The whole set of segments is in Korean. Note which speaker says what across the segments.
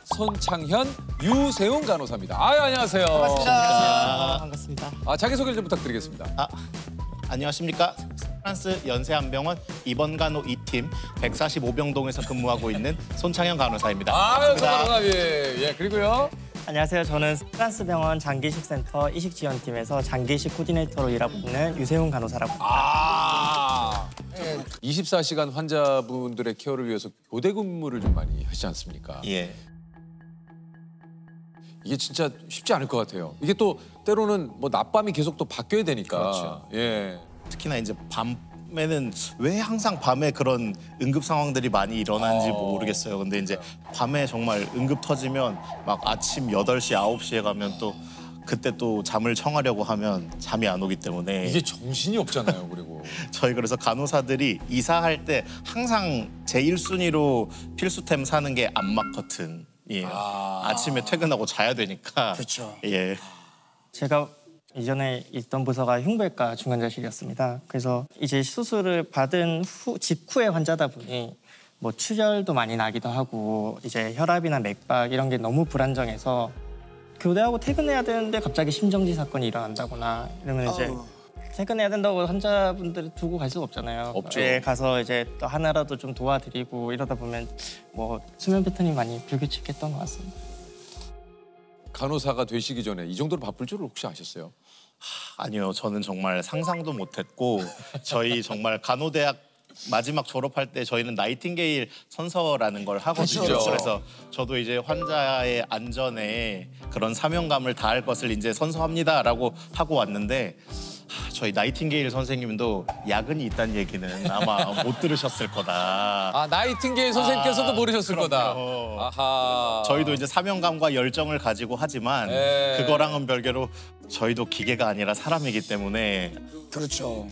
Speaker 1: 손창현, 유세훈 간호사입니다. 아유, 안녕하세요.
Speaker 2: 반갑습니다. 반갑습니다.
Speaker 1: 자기소개를 좀 부탁드리겠습니다.
Speaker 2: 안녕하십니까. 프랑스 연세한병원 입원간호 2팀 145병동에서 근무하고 있는 손창현 간호사입니다.
Speaker 1: 아유, 손간호사. 예, 그리고요.
Speaker 3: 안녕하세요. 저는 프랑스병원 장기이식센터 이식지원팀에서 장기이식 코디네이터로 일하고 있는 유세훈 간호사라고 합니다.
Speaker 1: 24시간 환자분들의 케어를 위해서 교대 근무를 좀 많이 하시지 않습니까?
Speaker 2: 예.
Speaker 1: 이게 진짜 쉽지 않을 것 같아요. 이게 또 때로는 뭐 낮밤이 계속 또 바뀌어야 되니까.
Speaker 2: 그렇죠.
Speaker 1: 예.
Speaker 2: 특히나 이제 밤에는 왜 항상 밤에 그런 응급 상황들이 많이 일어나는지 모르겠어요. 근데 이제 밤에 정말 응급 터지면 막 아침 8시, 9시에 가면 또 그때 또 잠을 청하려고 하면 잠이 안 오기 때문에
Speaker 1: 이게 정신이 없잖아요, 그리고.
Speaker 2: 저희 그래서 간호사들이 이사할 때 항상 제1순위로 필수템 사는 게 암막 커튼. 예. 아침에 퇴근하고 자야 되니까.
Speaker 4: 그렇죠.
Speaker 2: 예.
Speaker 3: 제가 이전에 있던 부서가 흉부외과 중환자실이었습니다. 그래서 이제 수술을 받은 직후에 환자다 보니 뭐 출혈도 많이 나기도 하고 이제 혈압이나 맥박 이런 게 너무 불안정해서 교대하고 퇴근해야 되는데 갑자기 심정지 사건이 일어난다거나 이러면 이제 퇴근해야 된다고 환자분들 두고 갈 수가 없잖아요.
Speaker 1: 없죠.
Speaker 3: 예, 가서 이제 또 하나라도 좀 도와드리고 이러다 보면 뭐 수면 패턴이 많이 불규칙했던 것 같습니다.
Speaker 1: 간호사가 되시기 전에 이 정도로 바쁠 줄을 혹시 아셨어요?
Speaker 2: 아니요, 저는 정말 상상도 못했고 저희 정말 간호대학 마지막 졸업할 때 저희는 나이팅게일 선서라는 걸 하거든요.
Speaker 1: 그렇죠.
Speaker 2: 그래서 저도 이제 환자의 안전에 그런 사명감을 다할 것을 이제 선서합니다라고 하고 왔는데 저희 나이팅게일 선생님도 야근이 있다는 얘기는 아마 못 들으셨을 거다.
Speaker 1: 나이팅게일 선생님께서도 모르셨을 거다.
Speaker 2: 그럼요.
Speaker 1: 아하.
Speaker 2: 저희도 이제 사명감과 열정을 가지고 하지만 그거랑은 별개로 저희도 기계가 아니라 사람이기 때문에
Speaker 4: 그렇죠.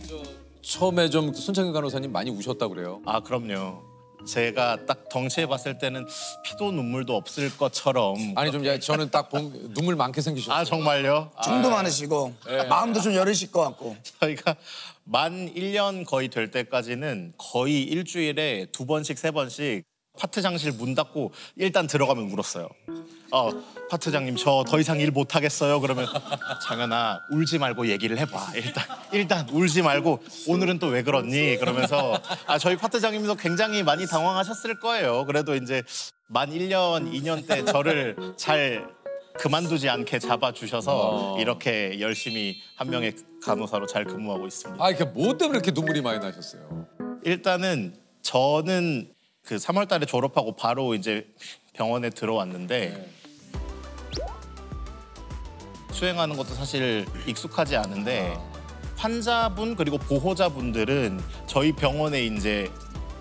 Speaker 1: 처음에 좀 손창현 간호사님 많이 우셨다고 그래요.
Speaker 2: 그럼요. 제가 딱 덩치해 봤을 때는 피도 눈물도 없을 것처럼
Speaker 1: 아니 좀 저는 딱 눈물 많게 생기셨어요.
Speaker 2: 정말요?
Speaker 4: 중도 많으시고 마음도 좀 여리실 것 같고.
Speaker 2: 저희가 만 1년 거의 될 때까지는 거의 일주일에 2번씩 3번씩 파트장실 문 닫고 일단 들어가면 울었어요. 파트장님 저 더 이상 일 못하겠어요. 그러면 장현아 울지 말고 얘기를 해봐. 일단 울지 말고 오늘은 또 왜 그렇니? 그러면서 저희 파트장님도 굉장히 많이 당황하셨을 거예요. 그래도 이제 만 1년, 2년 때 저를 잘 그만두지 않게 잡아주셔서 이렇게 열심히 한 명의 간호사로 잘 근무하고 있습니다.
Speaker 1: 이게 뭐 때문에 이렇게 눈물이 많이 나셨어요?
Speaker 2: 일단은 저는 그 3월 달에 졸업하고 바로 이제 병원에 들어왔는데 수행하는 것도 사실 익숙하지 않은데 환자분 그리고 보호자분들은 저희 병원에 이제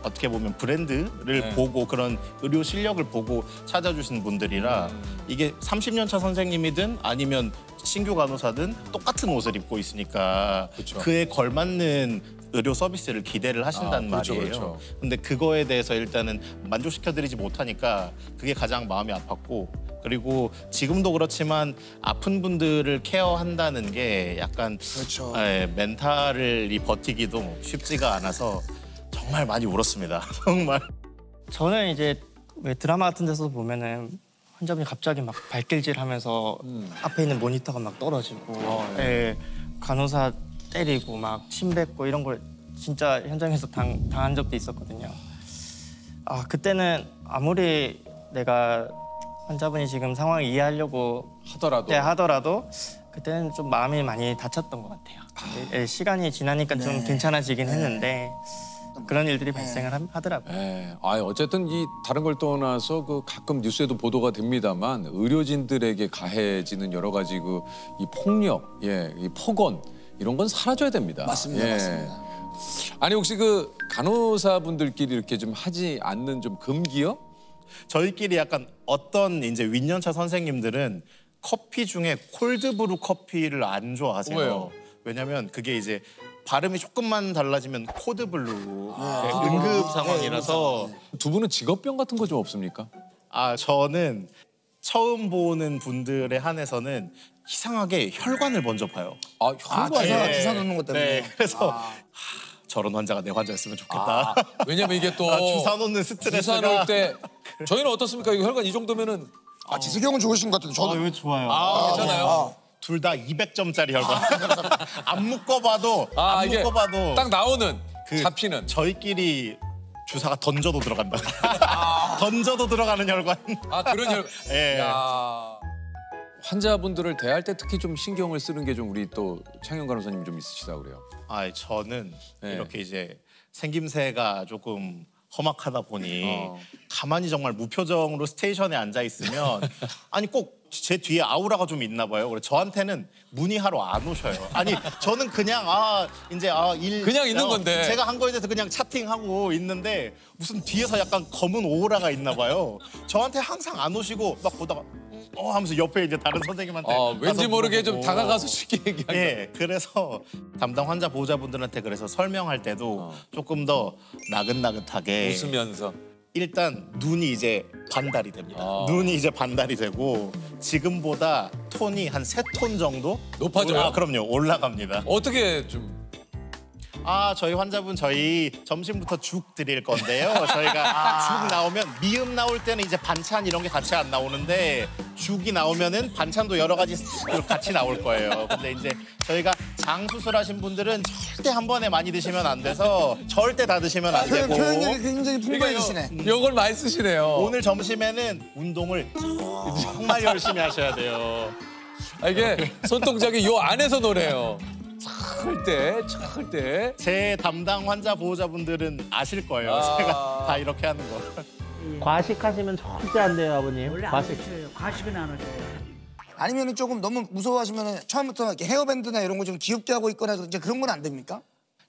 Speaker 2: 어떻게 보면 브랜드를 보고 그런 의료 실력을 보고 찾아주신 분들이라 이게 30년 차 선생님이든 아니면 신규 간호사든 똑같은 옷을 입고 있으니까
Speaker 1: 그쵸.
Speaker 2: 그에 걸맞는 의료 서비스를 기대를 하신단
Speaker 1: 그렇죠,
Speaker 2: 말이에요.
Speaker 1: 그렇죠.
Speaker 2: 근데 그거에 대해서 일단은 만족시켜드리지 못하니까 그게 가장 마음이 아팠고 그리고 지금도 그렇지만 아픈 분들을 케어한다는 게 약간
Speaker 4: 그렇죠.
Speaker 2: 멘탈이 버티기도 쉽지가 않아서 정말 많이 울었습니다. 정말.
Speaker 3: 저는 이제 왜 드라마 같은 데서 보면은 환자분이 갑자기 막 발길질하면서 앞에 있는 모니터가 막 떨어지고 간호사 때리고 막 침 뱉고 이런 걸 진짜 현장에서 당한 적도 있었거든요. 그때는 아무리 내가 환자분이 지금 상황을 이해하려고 하더라도 그때는 좀 마음이 많이 다쳤던 것 같아요. 시간이 지나니까 좀 괜찮아지긴 했는데 그런 일들이 발생을 하더라고요.
Speaker 1: 어쨌든 이 다른 걸 떠나서 그 가끔 뉴스에도 보도가 됩니다만 의료진들에게 가해지는 여러 가지 이 폭력, 이 폭언 이런 건 사라져야 됩니다.
Speaker 4: 맞습니다. 맞습니다.
Speaker 1: 아니 혹시 그 간호사분들끼리 이렇게 좀 하지 않는 좀 금기요?
Speaker 2: 저희끼리 약간 어떤 이제 윗년차 선생님들은 커피 중에 콜드브루 커피를 안 좋아하세요.
Speaker 1: 왜요?
Speaker 2: 왜냐면 그게 이제 발음이 조금만 달라지면 코드블루 응급 상황이라서
Speaker 1: 두 분은 직업병 같은 거 좀 없습니까?
Speaker 2: 저는 처음 보는 분들에 한해서는 이상하게 혈관을 먼저 봐요.
Speaker 1: 혈관.
Speaker 4: 기사 넣는 것 때문에.
Speaker 2: 그래서 저런 환자가 내 환자였으면 좋겠다.
Speaker 1: 왜냐면 이게 또
Speaker 2: 주사 놓는 스트레스가
Speaker 1: 주사 놓을 때 저희는 어떻습니까? 이거 혈관 이 정도면은
Speaker 4: 아 지석이 형은 좋으신 것 같은데 저도.
Speaker 3: 이거 좋아요.
Speaker 1: 괜찮아요?
Speaker 2: 둘 다 200점짜리 혈관. 안 묶어봐도 안
Speaker 1: 이게
Speaker 2: 묶어봐도
Speaker 1: 딱 나오는
Speaker 2: 그
Speaker 1: 잡히는.
Speaker 2: 저희끼리 주사가 던져도 들어간다. 던져도 들어가는 혈관.
Speaker 1: 그런 혈.
Speaker 2: 예.
Speaker 1: 야. 환자분들을 대할 때 특히 좀 신경을 쓰는 게 좀 우리 또 창현 간호사님 좀 있으시다 그래요.
Speaker 2: 저는
Speaker 1: 네.
Speaker 2: 이렇게 이제 생김새가 조금 험악하다 보니 가만히 정말 무표정으로 스테이션에 앉아 있으면 아니 꼭 제 뒤에 아우라가 좀 있나 봐요. 그래서 저한테는 문의하러 안 오셔요. 아니 저는 그냥 일
Speaker 1: 그냥 있는 건데.
Speaker 2: 제가 한 거에 대해서 그냥 차팅하고 있는데 무슨 뒤에서 약간 검은 오라가 있나 봐요. 저한테 항상 안 오시고 막 보다가 하면서 옆에 이제 다른 선생님한테
Speaker 1: 왠지
Speaker 2: 가서
Speaker 1: 모르게 좀
Speaker 2: 물어보고.
Speaker 1: 다가가서 쉽게 얘기하는.
Speaker 2: 예, 그래서 담당 환자 보호자분들한테 그래서 설명할 때도 조금 더 나긋나긋하게
Speaker 1: 웃으면서.
Speaker 2: 일단 눈이 이제 반달이 됩니다. 눈이 이제 반달이 되고 지금보다 톤이 한 3톤 정도
Speaker 1: 높아져요?
Speaker 2: 그럼요. 올라갑니다.
Speaker 1: 어떻게 좀.
Speaker 2: 저희 환자분 저희 점심부터 죽 드릴 건데요. 저희가 죽 나오면 미음 나올 때는 이제 반찬 이런 게 같이 안 나오는데 죽이 나오면은 반찬도 여러 가지 같이 나올 거예요. 근데 이제 저희가 장 수술하신 분들은 절대 한 번에 많이 드시면 안 돼서 절대 다 드시면 안 되고
Speaker 4: 표현력이 굉장히 풍부해지시네.
Speaker 1: 욕을 많이 쓰시네요.
Speaker 2: 오늘 점심에는 운동을 정말 열심히 하셔야 돼요.
Speaker 1: 이게 손동작이 요 안에서 노래요. 착할 때.
Speaker 2: 제 담당 환자 보호자분들은 아실 거예요. 제가 다 이렇게 하는 거.
Speaker 3: 과식하시면 절대 안 돼요, 아버님.
Speaker 5: 원래 안 하셔요. 과식은 안 하셔요.
Speaker 4: 아니면 조금 너무 무서워하시면 처음부터 이렇게 헤어밴드나 이런 거 좀 귀엽게 하고 있거나 이제 그런 건 안 됩니까?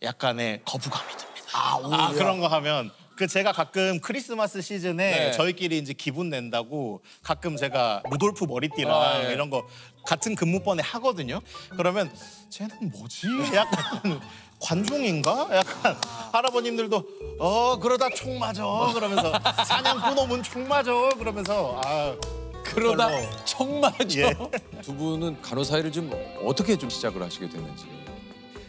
Speaker 2: 약간의 거부감이 듭니다.
Speaker 4: 오히려.
Speaker 2: 그런 거 하면 제가 가끔 크리스마스 시즌에
Speaker 1: 네.
Speaker 2: 저희끼리 이제 기분 낸다고 가끔 제가 루돌프 머리띠랑
Speaker 1: 예.
Speaker 2: 이런 거 같은 근무번에 하거든요. 그러면 쟤는 뭐지? 약간 관종인가? 약간 할아버님들도 그러다 총 맞아 그러면서 사냥꾼 오면 총 맞아 그러면서
Speaker 1: 그러다
Speaker 2: 별로.
Speaker 1: 총 맞아.
Speaker 2: 예.
Speaker 1: 두 분은 간호사 일을 좀 어떻게 좀 시작을 하시게 됐는지.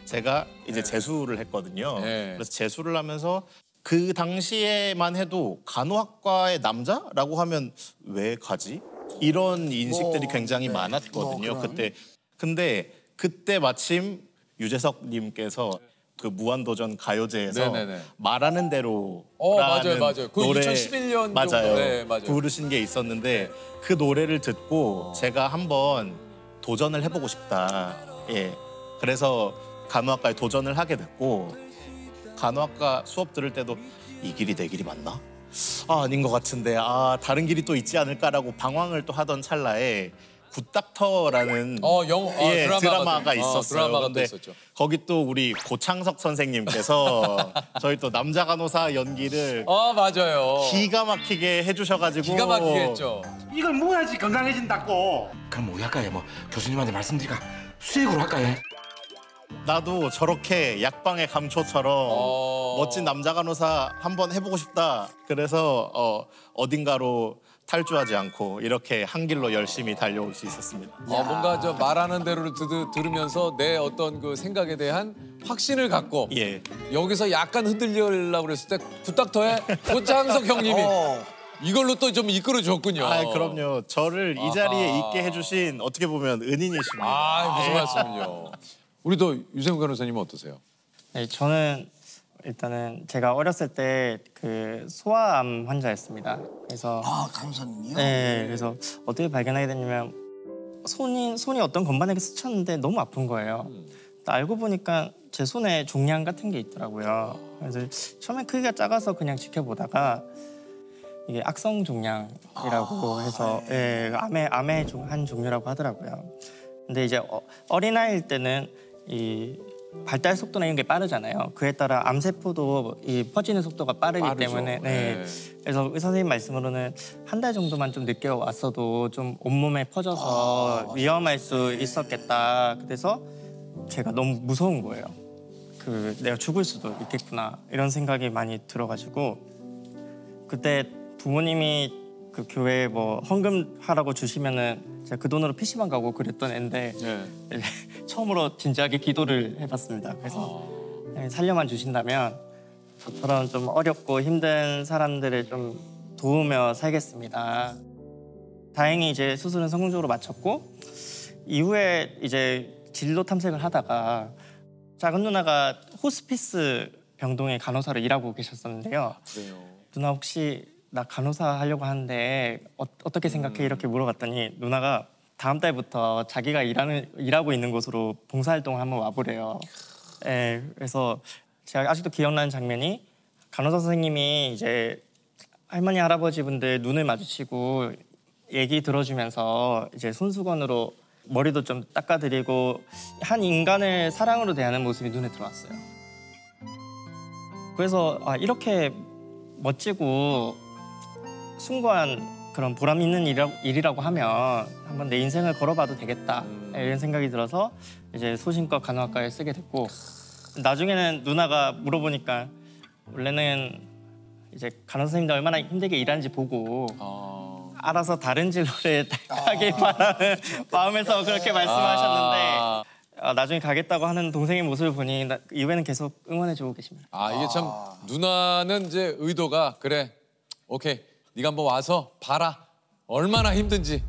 Speaker 2: 제가 이제 재수를 했거든요.
Speaker 1: 네.
Speaker 2: 그래서 재수를 하면서 그 당시에만 해도 간호학과의 남자라고 하면 왜 가지? 이런 인식들이 굉장히 많았거든요.
Speaker 4: 그럼.
Speaker 2: 그때. 근데 그때 마침 유재석님께서 그 무한도전 가요제에서
Speaker 1: 네네네.
Speaker 2: 말하는 대로
Speaker 1: 맞아요. 그
Speaker 2: 노래
Speaker 1: 2011년
Speaker 2: 맞아요.
Speaker 1: 정도. 네, 맞아요.
Speaker 2: 부르신 게 있었는데 그 노래를 듣고 제가 한번 도전을 해보고 싶다. 예. 그래서 간호학과에 도전을 하게 됐고 간호학과 수업 들을 때도 이 길이 내 길이 맞나? 아닌 것 같은데 다른 길이 또 있지 않을까라고 방황을 또 하던 찰나에 굿닥터라는 드라마가 있었어요.
Speaker 1: 드라마가 또
Speaker 2: 근데
Speaker 1: 있었죠.
Speaker 2: 거기 또 우리 고창석 선생님께서 저희 또 남자 간호사 연기를
Speaker 1: 맞아요.
Speaker 2: 기가 막히게 해주셔가지고
Speaker 1: 기가 막히게 했죠.
Speaker 5: 이걸 먹어야지 건강해진다고.
Speaker 6: 그럼 뭐 할까요? 뭐 교수님한테 말씀드릴까? 수액으로 할까요?
Speaker 2: 나도 저렇게 약방의 감초처럼 멋진 남자 간호사 한번 해보고 싶다. 그래서 어딘가로 탈주하지 않고 이렇게 한 길로 열심히 달려올 수 있었습니다.
Speaker 1: 뭔가 저 말하는 대로를 들으면서 내 어떤 그 생각에 대한 확신을 갖고
Speaker 2: 예.
Speaker 1: 여기서 약간 흔들려고 그랬을 때 굿닥터의 고창석 형님이 이걸로 또 좀 이끌어 줬군요.
Speaker 2: 그럼요. 저를 이 자리에 있게 해주신 어떻게 보면 은인이십니다.
Speaker 1: 무슨 말씀은요. 우리도 유세훈 간호사님은 어떠세요?
Speaker 3: 네, 저는 일단은 제가 어렸을 때 그 소아암 환자였습니다. 그래서
Speaker 4: 간호사님이요?
Speaker 3: 네, 그래서 어떻게 발견하게 됐냐면 손이 어떤 건반에게 스쳤는데 너무 아픈 거예요. 알고 보니까 제 손에 종양 같은 게 있더라고요. 그래서 처음에 크기가 작아서 그냥 지켜보다가 이게 악성 종양이라고 해서 암의 한 종류라고 하더라고요. 근데 이제 어린아이일 때는 이 발달 속도나 이런 게 빠르잖아요. 그에 따라 암세포도 이 퍼지는 속도가 빠르기
Speaker 1: 빠르죠.
Speaker 3: 때문에
Speaker 1: 네.
Speaker 3: 그래서 의사 선생님 말씀으로는 한 달 정도만 좀 늦게 왔어도 좀 온몸에 퍼져서 위험할 수 있었겠다. 그래서 제가 너무 무서운 거예요. 내가 죽을 수도 있겠구나 이런 생각이 많이 들어가지고 그때 부모님이 그 교회에 뭐 헌금하라고 주시면은 제가 그 돈으로 PC방 가고 그랬던 애인데 처음으로 진지하게 기도를 해봤습니다. 그래서 살려만 주신다면 저처럼 좀 어렵고 힘든 사람들을 좀 도우며 살겠습니다. 다행히 이제 수술은 성공적으로 마쳤고 이후에 이제 진로 탐색을 하다가 작은 누나가 호스피스 병동의 간호사로 일하고 계셨었는데요.
Speaker 1: 그래요.
Speaker 3: 누나 혹시 나 간호사 하려고 하는데 어떻게 생각해? 이렇게 물어봤더니 누나가 다음 달부터 자기가 일하고 있는 곳으로 봉사활동을 한번 와보래요. 예, 그래서 제가 아직도 기억나는 장면이 간호사 선생님이 이제 할머니 할아버지 분들 눈을 마주치고 얘기 들어주면서 이제 손수건으로 머리도 좀 닦아드리고 한 인간을 사랑으로 대하는 모습이 눈에 들어왔어요. 그래서 이렇게 멋지고 숭고한 그런 보람 있는 일이라고 하면 한번 내 인생을 걸어봐도 되겠다 이런 생각이 들어서 이제 소신껏 간호학과에 쓰게 됐고 나중에는 누나가 물어보니까 원래는 이제 간호사 선생님들 얼마나 힘들게 일하는지 보고 알아서 다른 진로를 택하길 바라는 마음에서 그렇게 말씀하셨는데 나중에 가겠다고 하는 동생의 모습을 보니 이후에는 계속 응원해주고 계십니다.
Speaker 1: 이게 참 누나는 이제 의도가 그래 오케이 네가 한번 와서 봐라 얼마나 힘든지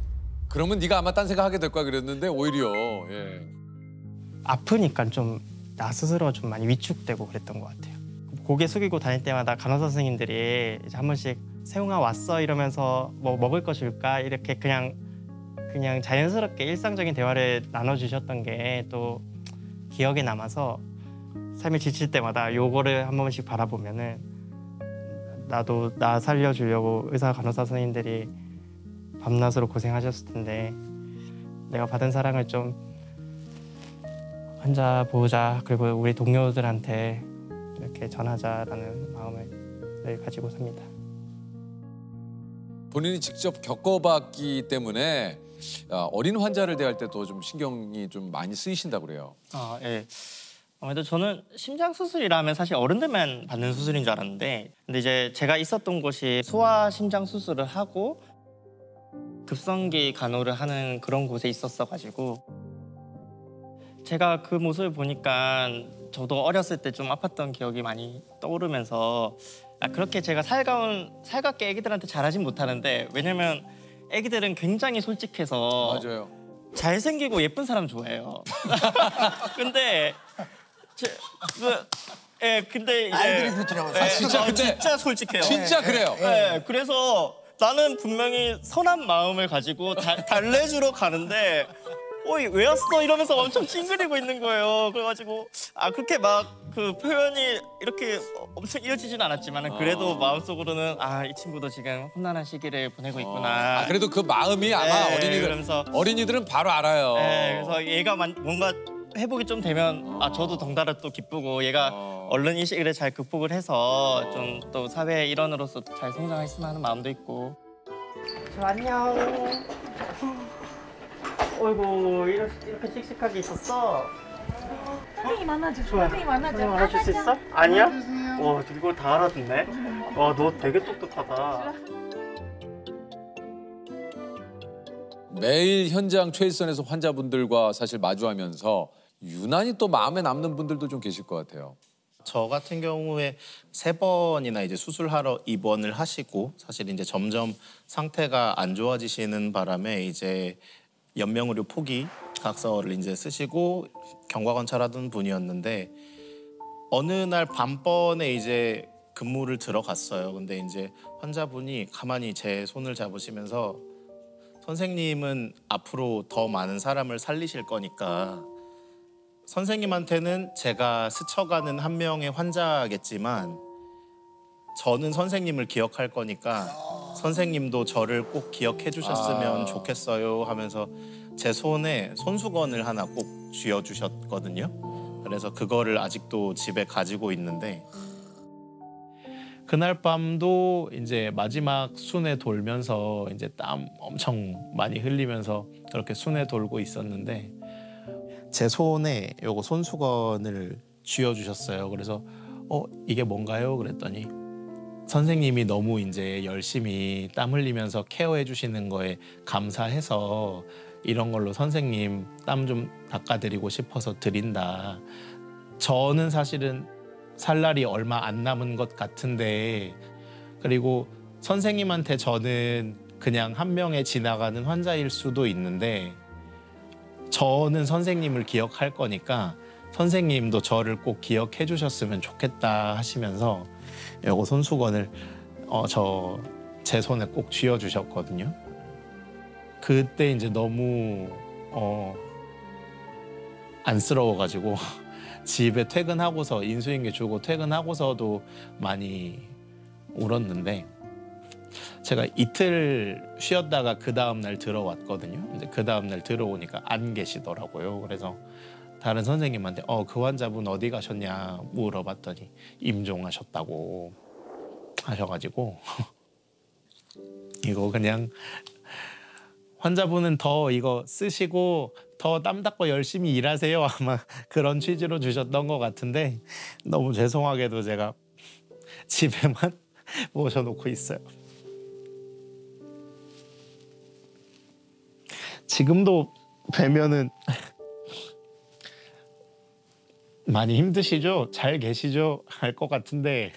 Speaker 1: 그러면 네가 아마 딴 생각하게 될 거야 그랬는데 오히려 예.
Speaker 3: 아프니까 좀 나 스스로 좀 많이 위축되고 그랬던 것 같아요. 고개 숙이고 다닐 때마다 간호사 선생님들이 이제 한 번씩 세웅아 왔어 이러면서 뭐 먹을 거 줄까 이렇게 그냥 자연스럽게 일상적인 대화를 나눠주셨던 게 또 기억에 남아서 삶이 지칠 때마다 요거를 한 번씩 바라보면은 나도 나 살려주려고 의사 간호사 선생님들이 밤낮으로 고생하셨을 텐데 내가 받은 사랑을 좀 환자 보호자 그리고 우리 동료들한테 이렇게 전하자라는 마음을 늘 가지고 삽니다.
Speaker 1: 본인이 직접 겪어봤기 때문에 어린 환자를 대할 때도 좀 신경이 좀 많이 쓰이신다고 그래요.
Speaker 3: 예. 아무래도 저는 심장 수술이라 하면 사실 어른들만 받는 수술인 줄 알았는데 근데 이제 제가 있었던 곳이 소아 심장 수술을 하고 급성기 간호를 하는 그런 곳에 있었어가지고 제가 그 모습을 보니까 저도 어렸을 때 좀 아팠던 기억이 많이 떠오르면서 그렇게 제가 살갑게 애기들한테 잘하진 못하는데 왜냐면 애기들은 굉장히 솔직해서
Speaker 1: 맞아요.
Speaker 3: 잘생기고 예쁜 사람 좋아해요. 근데 근데 이제
Speaker 4: 아이들이 그렇더라고요.
Speaker 3: 진짜 솔직해요.
Speaker 1: 진짜 그래요.
Speaker 3: 그래서 나는 분명히 선한 마음을 가지고 달래주러 가는데 왜 왔어? 이러면서 엄청 찡그리고 있는 거예요. 그래가지고 그렇게 막 그 표현이 이렇게 엄청 이어지진 않았지만 그래도 마음속으로는 이 친구도 지금 험난한 시기를 보내고 있구나.
Speaker 1: 그래도 그 마음이 아마
Speaker 3: 그러면서
Speaker 1: 어린이들은 바로 알아요.
Speaker 3: 그래서 얘가 뭔가 회복이 좀 되면 저도 덩달아 또 기쁘고 얘가 얼른 이 시기를 잘 극복을 해서 좀 또 사회 일원으로서 잘 성장했으면 하는 마음도 있고. 안녕. 어이구 이렇게 씩씩하게 있었어.
Speaker 7: 선생님 만나줘.
Speaker 3: 좋아.
Speaker 7: 선생님 만나줘.
Speaker 3: 선생님 알아줄 수 있어? 아니야? 와 이걸 다 알아듣네. 와 너 되게 똑똑하다.
Speaker 1: 매일 현장 최일선에서 환자분들과 사실 마주하면서 유난히 또 마음에 남는 분들도 좀 계실 것 같아요.
Speaker 2: 저 같은 경우에 3번이나 이제 수술하러 입원을 하시고 사실 이제 점점 상태가 안 좋아지시는 바람에 이제 연명의료 포기 각서를 이제 쓰시고 경과관찰하던 분이었는데 어느 날 밤번에 이제 근무를 들어갔어요. 근데 이제 환자분이 가만히 제 손을 잡으시면서 선생님은 앞으로 더 많은 사람을 살리실 거니까 선생님한테는 제가 스쳐가는 한 명의 환자겠지만 저는 선생님을 기억할 거니까 선생님도 저를 꼭 기억해 주셨으면 좋겠어요 하면서 제 손에 손수건을 하나 꼭 쥐어주셨거든요. 그래서 그거를 아직도 집에 가지고 있는데 그날 밤도 이제 마지막 순회 돌면서 이제 땀 엄청 많이 흘리면서 그렇게 순회 돌고 있었는데 제 손에 요거 손수건을 쥐어주셨어요. 그래서 이게 뭔가요? 그랬더니 선생님이 너무 이제 열심히 땀 흘리면서 케어해 주시는 거에 감사해서 이런 걸로 선생님 땀 좀 닦아드리고 싶어서 드린다. 저는 사실은 살 날이 얼마 안 남은 것 같은데 그리고 선생님한테 저는 그냥 한 명의 지나가는 환자일 수도 있는데 저는 선생님을 기억할 거니까 선생님도 저를 꼭 기억해 주셨으면 좋겠다 하시면서 요거 손수건을 제 손에 꼭 쥐어 주셨거든요. 그때 이제 너무 안쓰러워가지고 집에 퇴근하고서 인수인계 주고 퇴근하고서도 많이 울었는데 제가 이틀 쉬었다가 그 다음 날 들어왔거든요. 근데 그 다음 날 들어오니까 안 계시더라고요. 그래서 다른 선생님한테 그 환자분 어디 가셨냐 물어봤더니 임종하셨다고 하셔가지고 이거 그냥 환자분은 더 이거 쓰시고 더 땀 닦고 열심히 일하세요 아마 그런 취지로 주셨던 것 같은데 너무 죄송하게도 제가 집에만 모셔놓고 있어요. 지금도 뵈면은 많이 힘드시죠? 잘 계시죠? 할 것 같은데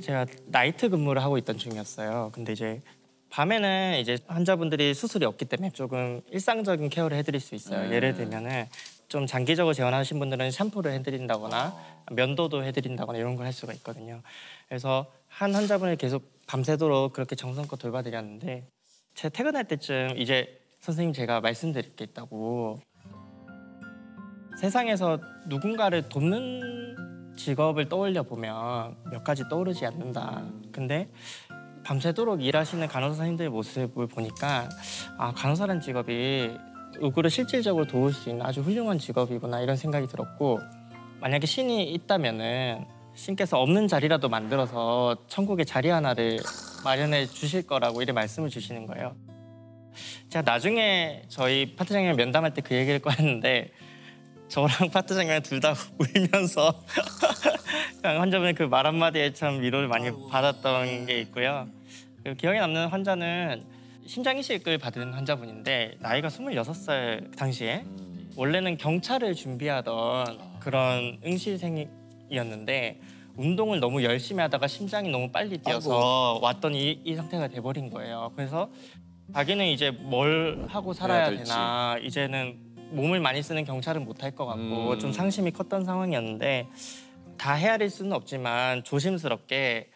Speaker 3: 제가 나이트 근무를 하고 있던 중이었어요. 근데 이제 밤에는 이제 환자분들이 수술이 없기 때문에 조금 일상적인 케어를 해드릴 수 있어요. 예를 들면은 좀 장기적으로 재활하신 분들은 샴푸를 해드린다거나 면도도 해드린다거나 이런 걸 할 수가 있거든요. 그래서 한 환자분을 계속 밤새도록 그렇게 정성껏 돌봐드렸는데 제가 퇴근할 때쯤 이제 선생님 제가 말씀드릴 게 있다고 세상에서 누군가를 돕는 직업을 떠올려 보면 몇 가지 떠오르지 않는다. 근데 밤새도록 일하시는 간호사 선생님들의 모습을 보니까 간호사라는 직업이 누구를 실질적으로 도울 수 있는 아주 훌륭한 직업이구나 이런 생각이 들었고 만약에 신이 있다면은 신께서 없는 자리라도 만들어서 천국의 자리 하나를 마련해 주실 거라고 이렇게 말씀을 주시는 거예요. 제가 나중에 저희 파트장님을 면담할 때 그 얘기를 꺼냈는데 저랑 파트장님 둘 다 울면서 환자분의 그 말 한마디에 참 위로를 많이 받았던 게 있고요. 그리고 기억에 남는 환자는 심장 이식을 받은 환자분인데 나이가 26살 당시에 원래는 경찰을 준비하던 그런 응시생이었는데 운동을 너무 열심히 하다가 심장이 너무 빨리 뛰어서 왔더니 이 상태가 돼버린 거예요. 그래서 자기는 이제 뭘 하고 살아야 되나 이제는 몸을 많이 쓰는 경찰은 못할 것 같고 좀 상심이 컸던 상황이었는데 다 헤아릴 수는 없지만 조심스럽게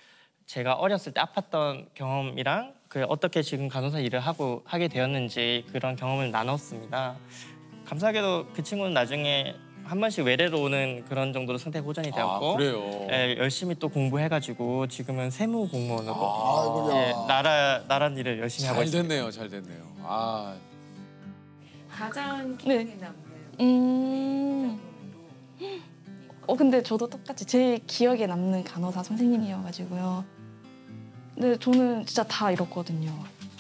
Speaker 3: 제가 어렸을 때 아팠던 경험이랑 그 어떻게 지금 간호사 일을 하게 되었는지 그런 경험을 나눴습니다. 감사하게도 그 친구는 나중에 한 번씩 외래로 오는 그런 정도로 상태 호전이 되었고
Speaker 1: 그래요?
Speaker 3: 열심히 또 공부해가지고 지금은 세무 공무원으로
Speaker 4: 아이고야.
Speaker 3: 나라 일을 열심히 하고
Speaker 1: 잘
Speaker 3: 있습니다.
Speaker 1: 됐네요, 잘 됐네요.
Speaker 7: 가장 기억에 남는
Speaker 8: 근데 저도 똑같이 제일 기억에 남는 간호사 선생님이어가지고요. 근데 저는 진짜 다 잃었거든요.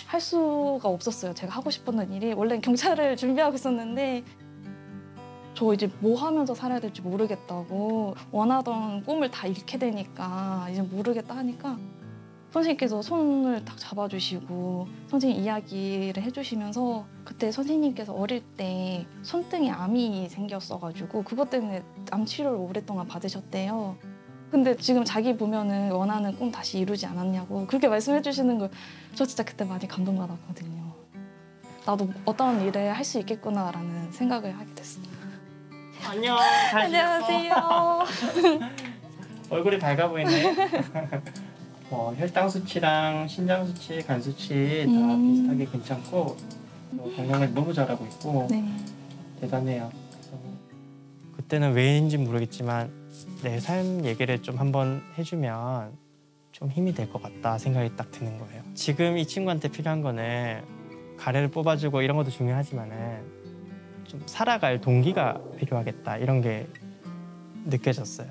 Speaker 8: 할 수가 없었어요. 제가 하고 싶었던 일이 원래는 경찰을 준비하고 있었는데 저 이제 뭐 하면서 살아야 될지 모르겠다고 원하던 꿈을 다 잃게 되니까 이제 모르겠다 하니까 선생님께서 손을 딱 잡아주시고 선생님 이야기를 해주시면서 그때 선생님께서 어릴 때 손등에 암이 생겼어가지고 그것 때문에 암 치료를 오랫동안 받으셨대요. 근데 지금 자기 보면은 원하는 꿈 다시 이루지 않았냐고 그렇게 말씀해 주시는 걸 저 진짜 그때 많이 감동받았거든요. 나도 어떤 일을 할 수 있겠구나라는 생각을 하게 됐어요.
Speaker 3: 안녕. 잘
Speaker 8: 안녕하세요.
Speaker 3: 얼굴이 밝아 보이네. 혈당 수치랑 심장 수치, 간 수치 다 비슷하게 괜찮고 건강을 너무 잘하고 있고
Speaker 8: 네.
Speaker 3: 대단해요. 그래서 그때는 왜인지 모르겠지만 내 삶 얘기를 좀 한번 해주면 좀 힘이 될 것 같다 생각이 딱 드는 거예요. 지금 이 친구한테 필요한 거는 가래를 뽑아주고 이런 것도 중요하지만은 좀 살아갈 동기가 필요하겠다 이런 게 느껴졌어요.